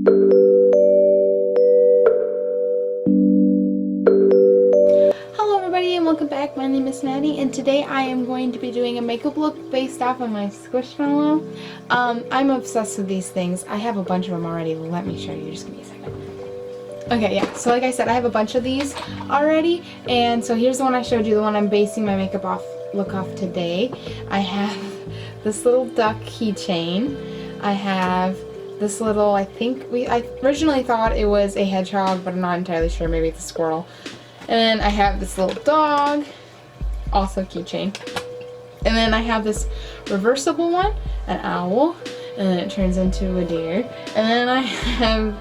Hello everybody and welcome back. My name is Maddie and today I am going to be doing a makeup look based off of my Squishmallow. I'm obsessed with these things. I have a bunch of them already. Let me show you. Just give me a second. Okay, yeah. So like I said, I have a bunch of these already, and so here's the one I showed you, the one I'm basing my makeup look off today. I have this little duck keychain. I have this little, I originally thought it was a hedgehog, but I'm not entirely sure. Maybe it's a squirrel. And then I have this little dog, also keychain. And then I have this reversible one, an owl, and then it turns into a deer. And then I have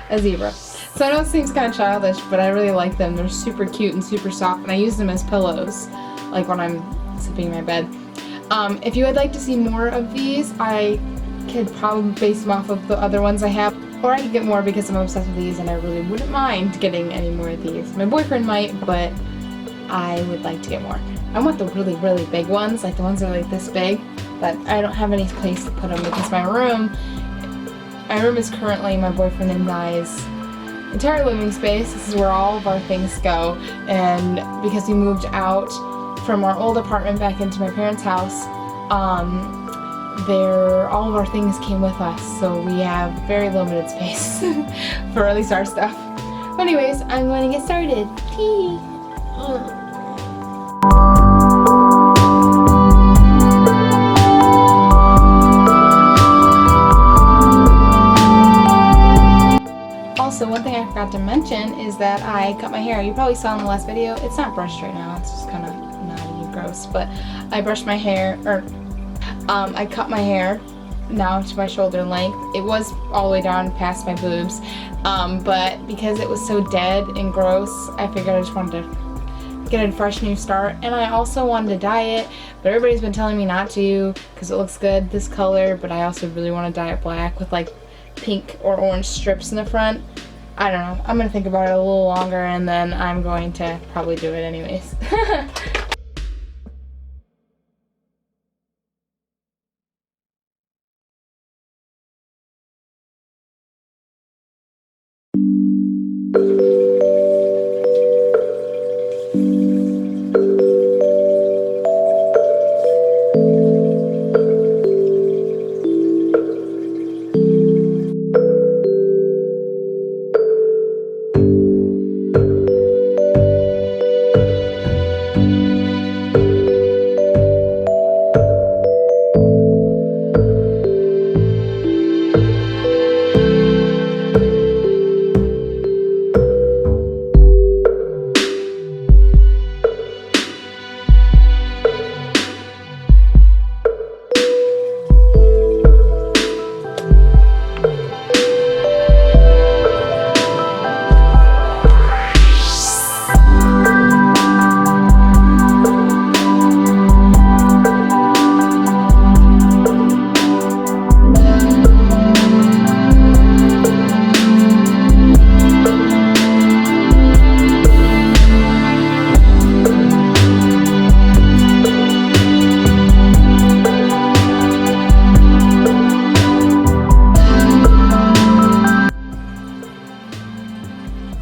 a zebra. So I know this seems kind of childish, but I really like them. They're super cute and super soft, and I use them as pillows, like when I'm sleeping in my bed. If you would like to see more of these, I could probably base them off of the other ones I have. Or I could get more because I'm obsessed with these and I really wouldn't mind getting any more of these. My boyfriend might, but I would like to get more. I want the really, really big ones, like the ones that are like this big, but I don't have any place to put them because my room is currently my boyfriend and I's entire living space. This is where all of our things go, and because we moved out from our old apartment back into my parents' house, all of our things came with us, so we have very limited space for at least our stuff. But anyways, I'm going to get started. Also, one thing I forgot to mention is that I cut my hair. You probably saw in the last video. It's not brushed right now. It's just kind of knotty and gross, but I brushed my hair, I cut my hair now to my shoulder length. It was all the way down past my boobs, but because it was so dead and gross, I figured I just wanted to get a fresh new start. And I also wanted to dye it, but everybody's been telling me not to because it looks good this color, but I also really want to dye it black with like pink or orange strips in the front. I don't know. I'm going to think about it a little longer and then I'm going to probably do it anyways.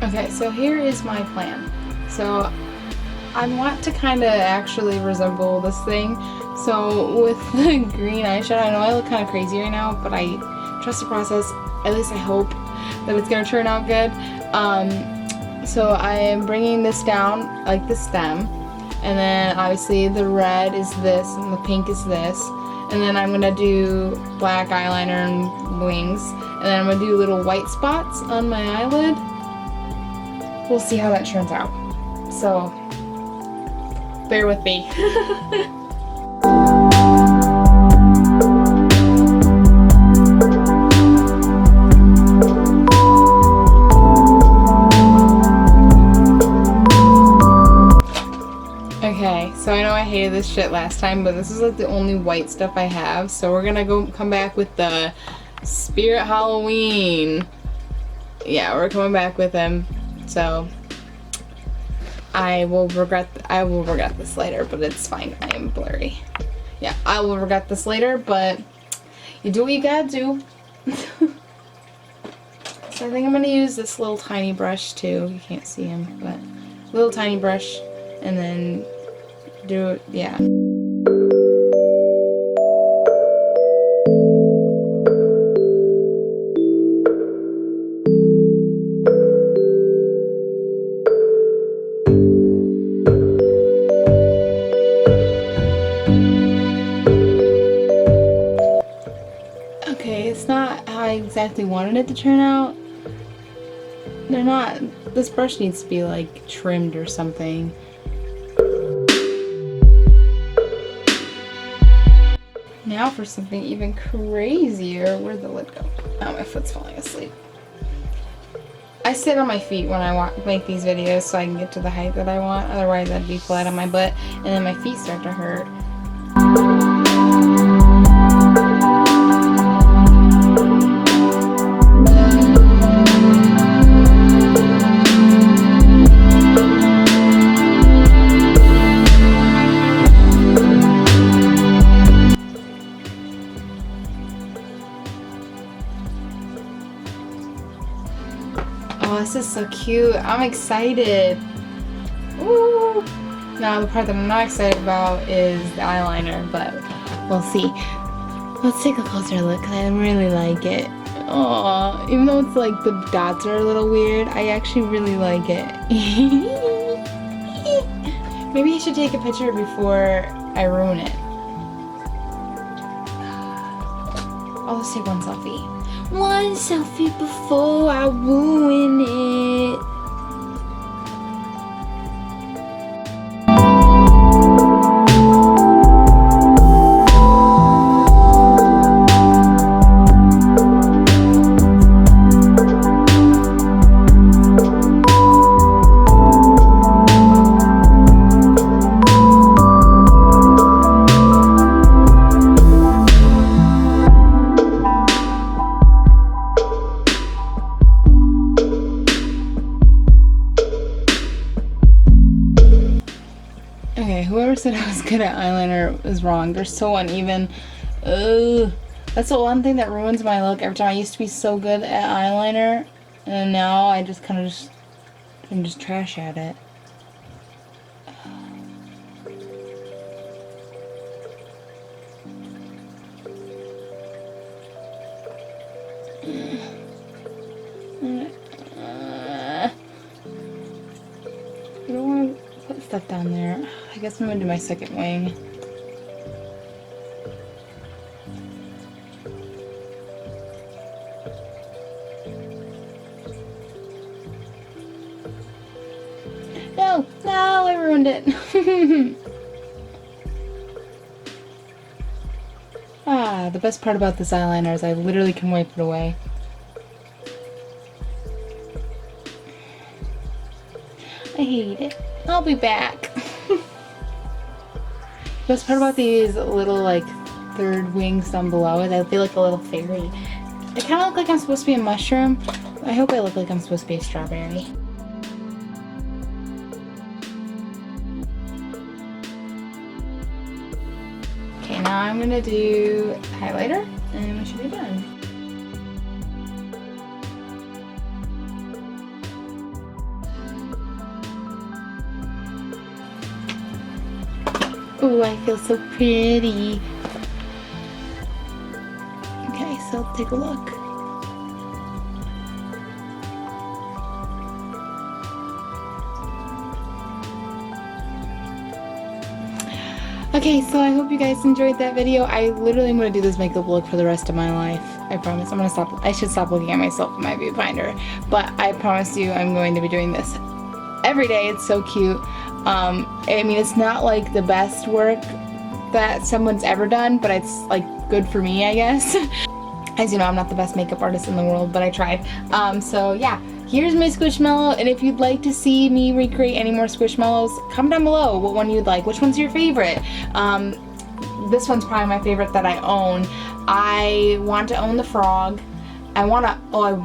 Okay, so here is my plan. So I want to kind of actually resemble this thing. So with the green eyeshadow, I know I look kind of crazy right now, but I trust the process. At least I hope that it's going to turn out good. So I am bringing this down like the stem, and then obviously the red is this and the pink is this, and then I'm going to do black eyeliner and wings, and then I'm going to do little white spots on my eyelid. We'll see how that turns out. So, bear with me. Okay, so I know I hated this shit last time, but this is like the only white stuff I have. So we're gonna come back with the Spirit Halloween. Yeah, we're coming back with them. So I will regret this later, but it's fine. I am blurry. Yeah, I will regret this later, but you do what you gotta do. So I think I'm going to use this little tiny brush too. You can't see him, but little tiny brush, and then do it, yeah. Okay, it's not how I exactly wanted it to turn out. They're not, this brush needs to be like trimmed or something. Now for something even crazier. Where'd the lid go? Oh, my foot's falling asleep. I sit on my feet when I make these videos so I can get to the height that I want. Otherwise I'd be flat on my butt and then my feet start to hurt. Oh, this is so cute. I'm excited. Ooh. Now the part that I'm not excited about is the eyeliner, but we'll see. Let's take a closer look because I really like it. Oh, even though it's like the dots are a little weird, I actually really like it. Maybe I should take a picture before I ruin it. I'll just take one selfie. One selfie before I ruin it. Okay, whoever said I was good at eyeliner is wrong. They're so uneven. Ugh. That's the one thing that ruins my look every time. I used to be so good at eyeliner, and now I just kind of I'm just trash at it. I don't want to put stuff down there. I guess I'm going to do my second wing. No, I ruined it. The best part about this eyeliner is I literally can wipe it away. I hate it. I'll be back. Best part about these little like third wings down below is I feel like a little fairy. I kind of look like I'm supposed to be a mushroom. I hope I look like I'm supposed to be a strawberry. Okay, now I'm gonna do highlighter and we should be done. Ooh, I feel so pretty. Okay, so take a look. Okay, so I hope you guys enjoyed that video. I literally am going to do this makeup look for the rest of my life. I promise. I should stop looking at myself in my viewfinder. But I promise you I'm going to be doing this every day. It's so cute. I mean, it's not like the best work that someone's ever done, but it's like good for me, I guess. As you know, I'm not the best makeup artist in the world, but I tried. So yeah, here's my Squishmallow, and if you'd like to see me recreate any more Squishmallows, comment down below what one you'd like. Which one's your favorite? This one's probably my favorite that I own. I want to own the frog. I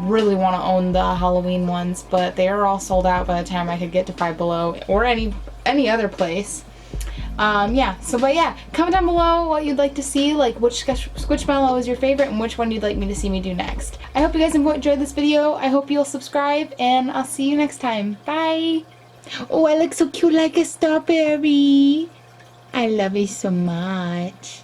really want to own the Halloween ones, but they are all sold out by the time I could get to Five Below or any other place. Yeah, but yeah, comment down below what you'd like to see, like which Squishmallow is your favorite and which one you'd like me to see me do next. I hope you guys enjoyed this video. I hope you'll subscribe, and I'll see you next time. Bye! Oh, I look so cute like a strawberry. I love you so much.